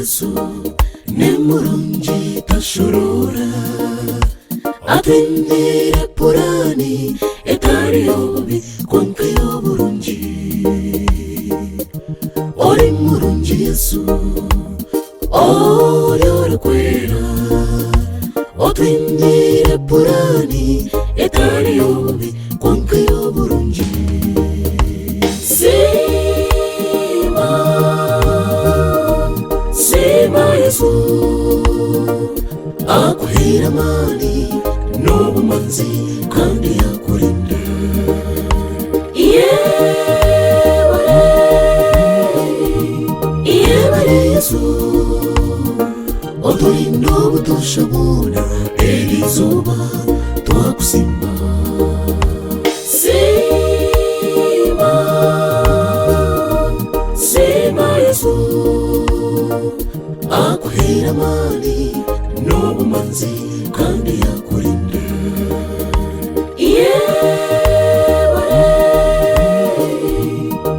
yesu nemurungi tashurura atwindire purani etari yobi konke yoburungi ori murungi yesu ori kwera atwindire purani etari yobi konke yoburungi Siima yesu akuhira amani n'ubumanzi kandi yakurinda yebare yesu oturinda obudushabona eri zuba twakusimba Siima yesu akuhira amani n'ubumanzi kandi yakurinda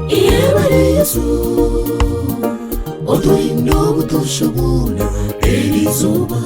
yebare yesu oturinda obudushabona eri zuba